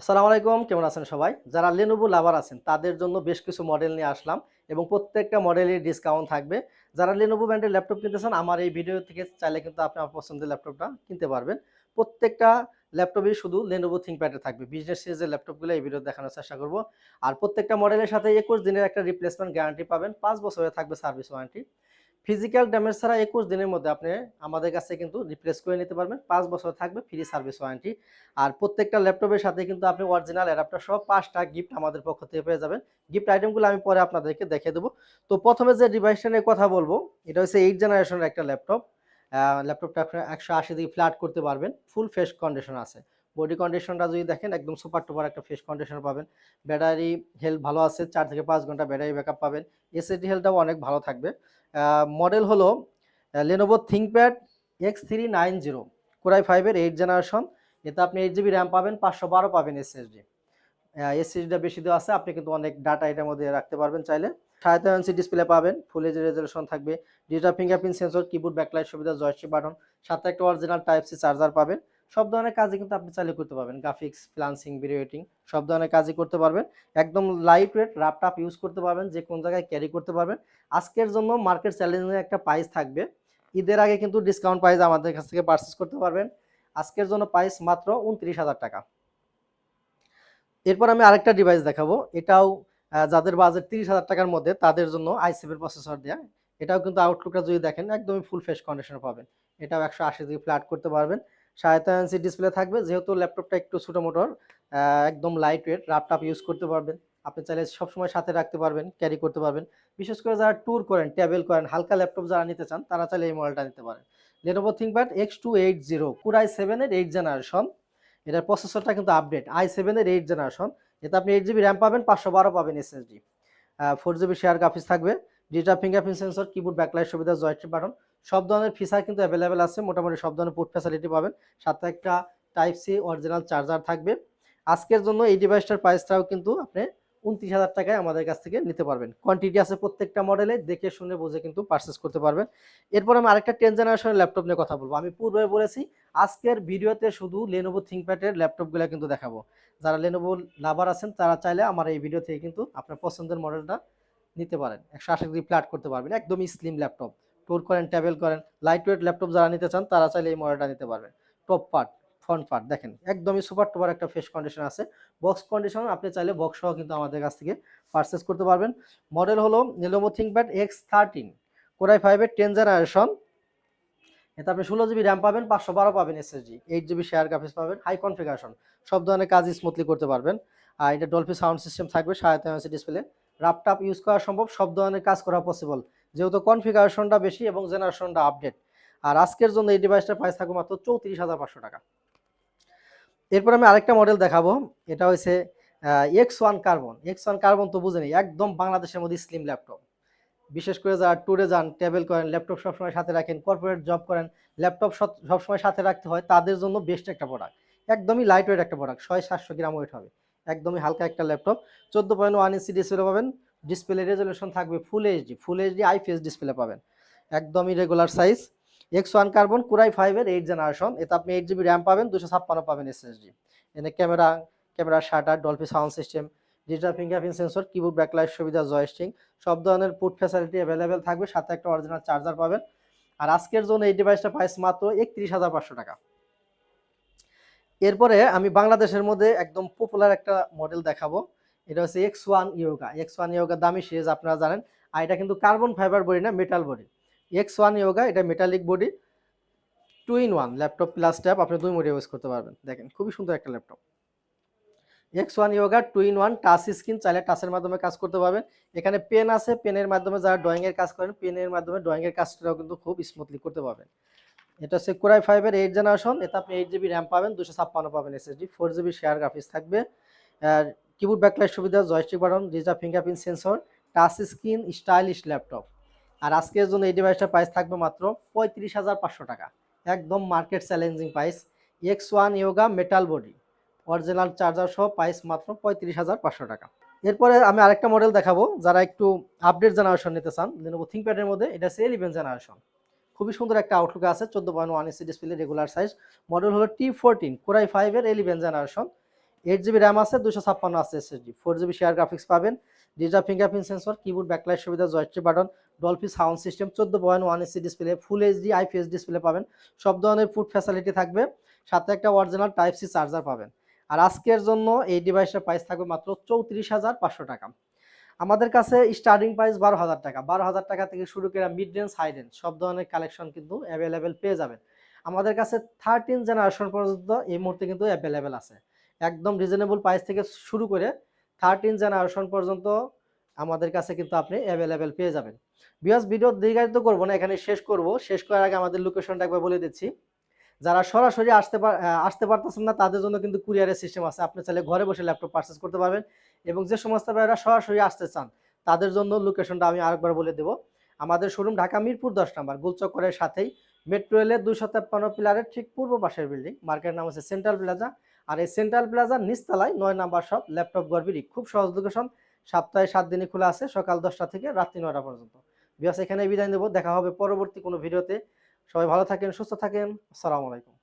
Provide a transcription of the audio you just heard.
আসসালামু আলাইকুম, কেমন আছেন সবাই? যারা Lenovo লাভার আছেন তাদের জন্য বেশ কিছু মডেল নিয়ে আসলাম এবং প্রত্যেকটা মডেলের ডিসকাউন্ট থাকবে। যারা Lenovo ব্র্যান্ডের ল্যাপটপ কিনতে চান আমার এই ভিডিও থেকে চাইলে কিন্তু আপনি আপনার পছন্দের ল্যাপটপটা কিনতে পারবেন। প্রত্যেকটা ল্যাপটপই শুধু Lenovo ThinkPad এ থাকবে। বিজনেস সিরিজের ল্যাপটপগুলো এই ভিডিওতে দেখানোর চেষ্টা করব। আর প্রত্যেকটা মডেলের সাথে 21 দিনের একটা রিপ্লেসমেন্ট গ্যারান্টি পাবেন। 5 বছরের থাকবে সার্ভিস ওয়ারেন্টি। ফিজিক্যাল ড্যামেজ ছাড়া 21 দিনের মধ্যে আপনি আমাদের কাছে কিন্তু রিপ্লেস করে নিতে পারবেন। 5 বছর থাকবে ফ্রি সার্ভিস ওয়ারেন্টি। আর প্রত্যেকটা ল্যাপটপের সাথে কিন্তু আপনি অরিজিনাল অ্যাডাপ্টার সহ ৫ টা গিফট আমাদের পক্ষ থেকে পেয়ে যাবেন। গিফট আইটেমগুলো আমি পরে আপনাদেরকে দেখিয়ে দেব। তো ১ম এ যে ডিভাইসটা নিয়ে কথা বলব, এটা হচ্ছে 8 জেনারেশনের একটা ল্যাপটপ। ল্যাপটপটা আপনারা ১৮০ ডিগ্রি ফ্ল্যাট করতে পারবেন। ফুল ফ্রেশ কন্ডিশন আছে। বডি কন্ডিশনটা যদি দেখেন একদম সুপার টুপার একটা ফ্রেশ কন্ডিশন পাবেন। ব্যাটারি হেলথ ভালো আছে। ৪ থেকে ৫ ঘন্টা ব্যাটারি ব্যাকআপ পাবেন। এসএসডি হেলথটাও অনেক ভালো থাকবে। মডেল হলো Lenovo ThinkPad X390 Core i5 এর 8 জেনারেশন। এতে আপনি 8 জিবি র্যাম পাবেন, 512 পাবেন এসএসডি। এসএসডিটা বেশি দেওয়া আছে, আপনি কিন্তু অনেক ডাটা এটার মধ্যে রাখতে পারবেন চাইলে। 3.5 ইঞ্চি ডিসপ্লে পাবেন, ফুল এইচডি রেজোলিউশন থাকবে, digital fingerprint sensor, keyboard backlight সুবিধা, জয়স্টিক বাটন, সাথে একটা অরিজিনাল টাইপ সি চার্জার পাবেন। সব ধরনের কাজই কিন্তু আপনি চাইলে করতে পারবেন। গ্রাফিক্স, ফ্রিল্যান্সিং, ভিডিও এডিটিং সব ধরনের কাজই করতে পারবেন। একদম লাইট ওয়েট ল্যাপটপ ইউজ করতে পারবেন, যে কোন জায়গায় ক্যারি করতে পারবেন। আজকের জন্য মার্কেট চ্যালেঞ্জিং একটা প্রাইস থাকবে। ঈদের আগে কিন্তু ডিসকাউন্ট প্রাইস আমাদের কাছ থেকে পারচেজ করতে পারবেন। আজকের জন্য প্রাইস মাত্র 29,000 টাকা। এরপর আমি আরেকটা ডিভাইস দেখাবো। এটাও যাদের বাজেট 30,000 টাকার মধ্যে তাদের জন্য i7 প্রসেসর দেয়া। এটাও কিন্তু আউটলুকটা যদি দেখেন একদমই ফুল ফ্রেশ কন্ডিশনে পাবেন। এটাও 180 ডিগ্রি ফ্ল্যাট করতে পারবেন। 3.5 ইঞ্চি ডিসপ্লে থাকবে। যেহেতু ল্যাপটপটা একটু ছোট মোটর, একদম লাইট ওয়েট ল্যাপটপ ইউজ করতে পারবেন। আপনি চাইলে সবসময় সাথে রাখতে পারবেন, ক্যারি করতে পারবেন। বিশেষ করে যারা ট্যুর করেন, ট্রাভেল করেন, হালকা ল্যাপটপ যারা নিতে চান তারা চাইলে এই মডেলটা নিতে পারেন। Lenovo ThinkPad X280 Core i7 এর 8 জেনারেশন। এটার প্রসেসরটা কিন্তু আপডেট i7 এর 8 জেনারেশন। এতে আপনি 8 জিবি র্যাম পাবেন, 512 পাবেন এসএসডি। 4 জিবি শেয়ার গ্রাফিক্স থাকবে, digital fingerprint sensor, keyboard backlight সুবিধা, জয়স্টিক বাটন সব ধরনের ফিচার কিন্তু অ্যাভেলেবেল আছে। মোটামুটি সব ধরনের পোর্ট ফ্যাসিলিটি পাবেন। সাথে একটা টাইপ সি অরিজিনাল চার্জার থাকবে। আজকের জন্য এই ডিভাইসটার প্রাইসটাও কিন্তু আপনি 29,000 টাকায় আমাদের কাছ থেকে নিতে পারবেন। কোয়ান্টিটি আছে প্রত্যেকটা মডেলে, দেখে শুনে বুঝে কিন্তু পারচেজ করতে পারবেন। এরপর আমি আরেকটা 10 জেনারেশনের ল্যাপটপ নিয়ে কথা বলবো। আমি পূর্বে বলেছি আজকের ভিডিওতে শুধু Lenovo ThinkPad এর ল্যাপটপগুলো কিন্তু দেখাবো। যারা Lenovo লাভার আছেন তারা চাইলে আমার এই ভিডিও থেকে কিন্তু আপনার পছন্দের মডেলটা নিতে পারেন। 180 ডিগ্রি ফ্ল্যাট করতে পারবেন। একদমই স্লিম ল্যাপটপ। ট্যুর করেন, ট্রাভেল করেন, লাইট ওয়েট ল্যাপটপ যারা নিতে চান তারা চাইলে এই মডেলটা নিতে পারবেন। টপ পার্ট, ফ্রন্ট পার্ট দেখেন একদমই সুপার টুপার একটা ফ্রেশ কন্ডিশন আছে। বক্স কন্ডিশন, আপনি চাইলে বক্স সহ কিন্তু আমাদের কাছ থেকে পারচেজ করতে পারবেন। মডেল হলো Lenovo ThinkPad X13 Core i5 এর 10 জেনারেশন। এতে আপনি 16 জিবি র্যাম পাবেন, 512 পাবেন এসএসডি, 8 জিবি শেয়ার গ্রাফিক্স পাবেন, হাই কনফিগারেশন সব ধরনের কাজ স্মুথলি করতে পারবেন। আর এটা ডলফি সাউন্ড সিস্টেম থাকবে, 3.5 ইঞ্চি ডিসপ্লে, ল্যাপটপ ইউজ করা সম্ভব, সব ধরনের কাজ করা পসিবল যেহেতু কনফিগারেশনটা বেশি এবং জেনারেশনটা আপডেট। আর আজকের জন্য এই ডিভাইসটার প্রাইস থাকবে মাত্র 34,500 টাকা। এরপর আমি আরেকটা মডেল দেখাবো। এটা হচ্ছে X1 কার্বন। X1 কার্বন তো বুঝেনি, একদম বাংলাদেশের মধ্যে স্লিম ল্যাপটপ। বিশেষ করে যারা ট্যুরে যান, ট্রাভেল করেন, ল্যাপটপ সবসময় সাথে রাখেন, কর্পোরেট জব করেন, ল্যাপটপ সবসময় সাথে রাখতে হয়, তাদের জন্য বেস্ট একটা প্রোডাক্ট। একদমই লাইট ওয়েট একটা প্রোডাক্ট, 600-700 গ্রাম ওয়েট হবে। একদমই হালকা একটা ল্যাপটপ। 14.1 ইঞ্চি ডিসপ্লে পাবেন। ডিসপ্লে রেজলিউশন থাকবে ফুল এইচডি আইপিএস ডিসপ্লে পাবেন। একদমই regular size. X1 carbon Core i5 এর 8 জেনারেশন। এতে আপনি 8 জিবি র্যাম পাবেন, 256 পাবেন এসএসডি। এখানে camera shutter, ডলফি sound system, digital fingerprint sensor, keyboard backlight সুবিধা, জয়স্টিক সব ধরনের পোর্ট ফ্যাসিলিটি অ্যাভেলেবেল থাকবে। সাথে একটা অরিজিনাল চার্জার পাবেন। আর আজকের জন্য এই ডিভাইসটা প্রাইস মাত্র 31,500 টাকা। এরপরে আমি বাংলাদেশের মধ্যে একদম পপুলার একটা মডেল দেখাবো। এটা হচ্ছে X1 Yoga। X1 Yoga দামি সিরিজ, আপনারা জানেন। আর এটা কিন্তু কার্বন ফাইবার বডি না, মেটাল বডি। X1 Yoga এটা metallic body, 2 in 1 laptop plus tab, আপনি দুই মোডে ইউজ করতে পারবেন। দেখেন খুবই সুন্দর একটা laptop. X1 Yoga 2 in 1 touch screen, চাইলে টাচের মাধ্যমে কাজ করতে পারবেন। এখানে পেন আছে, পেনের মাধ্যমে যারা ড্রয়িং এর কাজ করেন, পেনের মাধ্যমে ড্রয়িং এর কাজটাও কিন্তু খুব স্মুথলি করতে পারবেন। এটা হচ্ছে Core i5 এর 8 জেনারেশন। এতে আপনি 8 জিবি র্যাম পাবেন, 256 পাবেন এসএসডি, 4 জিবি শেয়ার গ্রাফিক্স থাকবে। আর কিবোর্ড ব্যাকলাইট সুবিধা, joystick button, digital fingerprint sensor, touch screen, stylish laptop. আর আজকের জন্য এই ডিভাইসটার প্রাইস থাকবে মাত্র 35,500 টাকা। একদম market challenging price. X1 Yoga metal body, original charger সহ প্রাইস মাত্র 35,500 টাকা। এরপরে আমি আরেকটা মডেল দেখাবো যারা একটু আপডেট জেনারেশন নিতে চান। Lenovo ThinkPad এর মধ্যে এটা হচ্ছে 11 জেনারেশন। খুবই সুন্দর একটা আউটলুক আছে, 14.1 inch display, regular size. Model হলো T14 Core i5 এর 11 জেনারেশন। 8 জিবি র্যাম আছে, 256 আছে এসএসডি, 4 জিবি শেয়ার গ্রাফিক্স পাবেন, digital fingerprint sensor, keyboard backlight সুবিধা, joystick button, Dolby sound system, 14.1 inch display, full HD IPS display পাবেন, সব ধরনের food facility থাকবে, সাথে একটা অরিজিনাল টাইপ সি চার্জার পাবেন। আর আজকের জন্য এই ডিভাইসের প্রাইস থাকবে মাত্র 34,500 টাকা। আমাদের কাছে স্টার্টিং প্রাইস 12,000 টাকা, 12,000 টাকা থেকে শুরু করে মিড রেঞ্জ হাই রেঞ্জ সব ধরনের কালেকশন কিন্তু অ্যাভেলেবেল পেয়ে যাবেন। আমাদের কাছে 13 জেনারেশন পর্যন্ত এই মুহূর্তে কিন্তু অ্যাভেলেবেল আছে, একদম রিজনেবল প্রাইস থেকে শুরু করে 13 জেনারেশন পর্যন্ত আমাদের কাছে কিন্তু আপনি অ্যাভেলেবেল পেয়ে যাবেন। ভিউয়ার্স, ভিডিও দীর্ঘায়িত করব না, এখানে শেষ করব। শেষ করার আগে আমাদের লোকেশনটা একবার বলে দিচ্ছি। যারা সরাসরি আসতে পারতেছেন না তাদের জন্য কিন্তু কুরিয়ারের সিস্টেম আছে, আপনি চাইলে ঘরে বসে ল্যাপটপ পারচেজ করতে পারবেন। এবং যে সমস্ত ভাইরা সরাসরি আসতে চান তাদের জন্য লোকেশনটা আমি আরেকবার বলে দেব। আমাদের শোরুম ঢাকা মিরপুর 10 নম্বর গোলচক্করের সাথেই মেট্রো রেলের 253 পিলারের ঠিক পূর্ব পাশের বিল্ডিং, মার্কেটের নাম হচ্ছে সেন্ট্রাল প্লাজা। আর এই সেন্ট্রাল প্লাজার নিচতলায় 9 নম্বর শপ ল্যাপটপ গড়বিড়ি, খুব সহজ লোকেশন। সপ্তাহে 7 দিনই খোলা আছে, সকাল 10টা থেকে রাত্রি 9টা পর্যন্ত। বিয়াস, এখানে বিদায় নেব, দেখা হবে পরবর্তী কোনো ভিডিওতে। সবাই ভালো থাকেন, সুস্থ থাকেন, আসসালামু আলাইকুম।